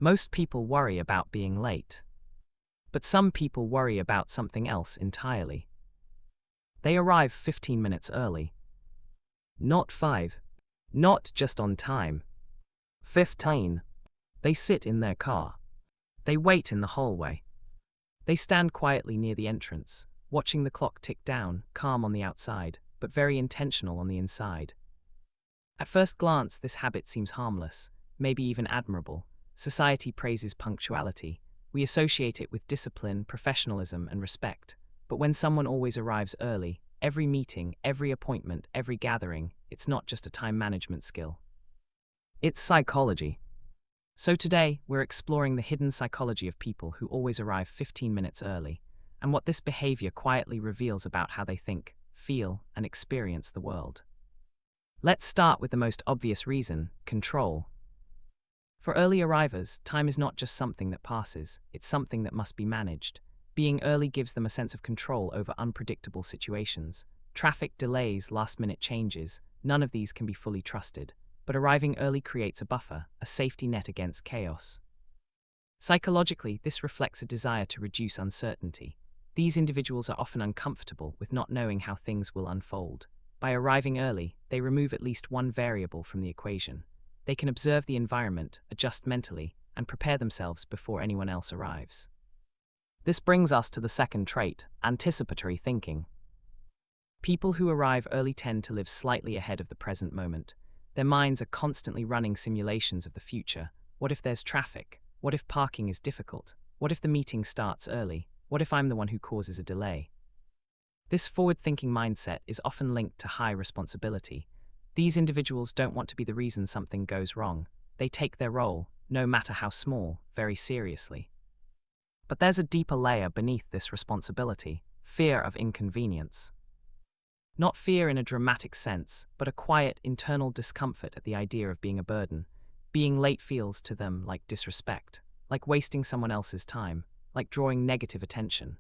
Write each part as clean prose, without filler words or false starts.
Most people worry about being late. But some people worry about something else entirely. They arrive 15 minutes early. Not 5. Not just on time. 15. They sit in their car. They wait in the hallway. They stand quietly near the entrance, watching the clock tick down, calm on the outside, but very intentional on the inside. At first glance, this habit seems harmless, maybe even admirable. Society praises punctuality. We associate it with discipline, professionalism, and respect. But when someone always arrives early, every meeting, every appointment, every gathering, it's not just a time management skill. It's psychology. So today, we're exploring the hidden psychology of people who always arrive 15 minutes early, and what this behavior quietly reveals about how they think, feel, and experience the world. Let's start with the most obvious reason: control. For early arrivers, time is not just something that passes, it's something that must be managed. Being early gives them a sense of control over unpredictable situations. Traffic delays, last-minute changes, none of these can be fully trusted. But arriving early creates a buffer, a safety net against chaos. Psychologically, this reflects a desire to reduce uncertainty. These individuals are often uncomfortable with not knowing how things will unfold. By arriving early, they remove at least one variable from the equation. They can observe the environment, adjust mentally, and prepare themselves before anyone else arrives. This brings us to the second trait: anticipatory thinking. People who arrive early tend to live slightly ahead of the present moment. Their minds are constantly running simulations of the future. What if there's traffic? What if parking is difficult? What if the meeting starts early? What if I'm the one who causes a delay? This forward-thinking mindset is often linked to high responsibility. These individuals don't want to be the reason something goes wrong. They take their role, no matter how small, very seriously. But there's a deeper layer beneath this responsibility: fear of inconvenience. Not fear in a dramatic sense, but a quiet, internal discomfort at the idea of being a burden. Being late feels to them like disrespect, like wasting someone else's time, like drawing negative attention.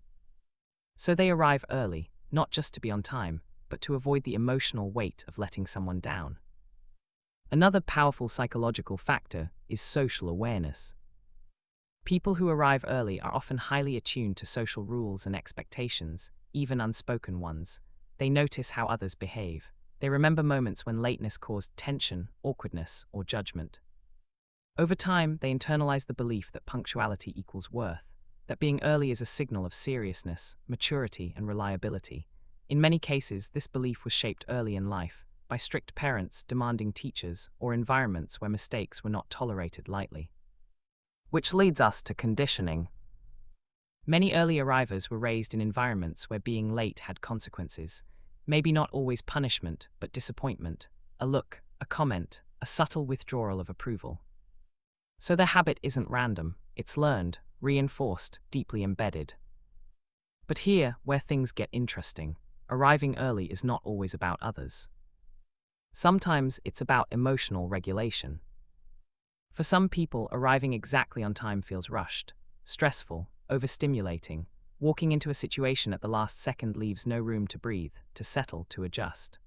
So they arrive early, not just to be on time, but to avoid the emotional weight of letting someone down. Another powerful psychological factor is social awareness. People who arrive early are often highly attuned to social rules and expectations, even unspoken ones. They notice how others behave. They remember moments when lateness caused tension, awkwardness, or judgment. Over time, they internalize the belief that punctuality equals worth, that being early is a signal of seriousness, maturity, and reliability. In many cases, this belief was shaped early in life, by strict parents, demanding teachers, or environments where mistakes were not tolerated lightly. Which leads us to conditioning. Many early arrivers were raised in environments where being late had consequences. Maybe not always punishment, but disappointment, a look, a comment, a subtle withdrawal of approval. So their habit isn't random, it's learned, reinforced, deeply embedded. But here, where things get interesting, arriving early is not always about others. Sometimes it's about emotional regulation. For some people, arriving exactly on time feels rushed, stressful, overstimulating. Walking into a situation at the last second leaves no room to breathe, to settle, to adjust.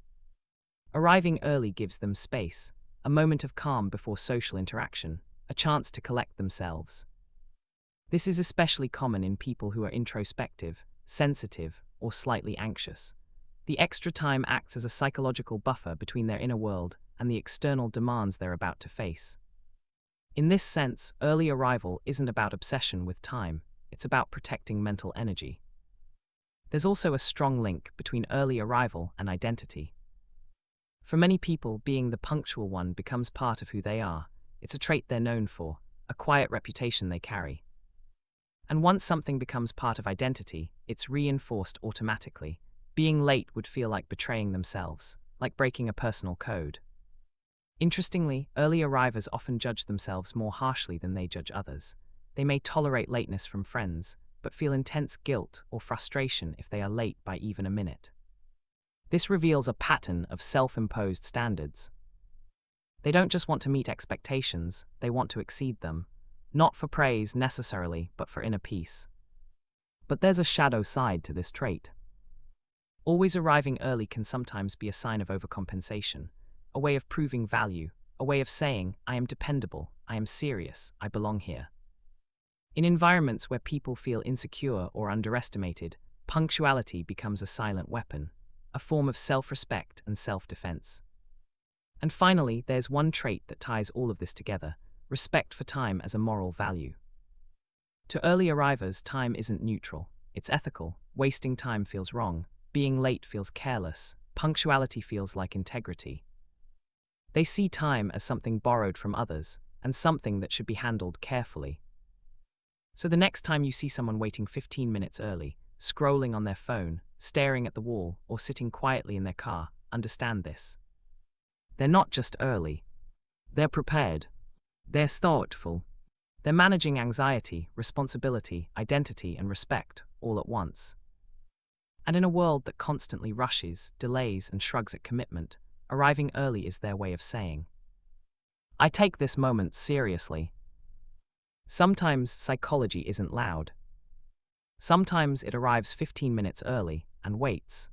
Arriving early gives them space, a moment of calm before social interaction, a chance to collect themselves. This is especially common in people who are introspective, sensitive, or slightly anxious. The extra time acts as a psychological buffer between their inner world and the external demands they're about to face. In this sense, early arrival isn't about obsession with time, it's about protecting mental energy. There's also a strong link between early arrival and identity. For many people, being the punctual one becomes part of who they are. It's a trait they're known for, a quiet reputation they carry. And once something becomes part of identity, it's reinforced automatically. Being late would feel like betraying themselves, like breaking a personal code. Interestingly, early arrivers often judge themselves more harshly than they judge others. They may tolerate lateness from friends, but feel intense guilt or frustration if they are late by even a minute. This reveals a pattern of self-imposed standards. They don't just want to meet expectations, they want to exceed them, not for praise necessarily, but for inner peace. But there's a shadow side to this trait. Always arriving early can sometimes be a sign of overcompensation, a way of proving value, a way of saying, I am dependable, I am serious, I belong here. In environments where people feel insecure or underestimated, punctuality becomes a silent weapon, a form of self-respect and self-defense. And finally, there's one trait that ties all of this together: respect for time as a moral value. To early arrivers, time isn't neutral, it's ethical. Wasting time feels wrong, being late feels careless, punctuality feels like integrity. They see time as something borrowed from others, and something that should be handled carefully. So the next time you see someone waiting 15 minutes early, scrolling on their phone, staring at the wall, or sitting quietly in their car, understand this. They're not just early. They're prepared. They're thoughtful. They're managing anxiety, responsibility, identity, and respect all at once. And in a world that constantly rushes, delays, and shrugs at commitment, arriving early is their way of saying, I take this moment seriously. Sometimes psychology isn't loud. Sometimes it arrives 15 minutes early and waits.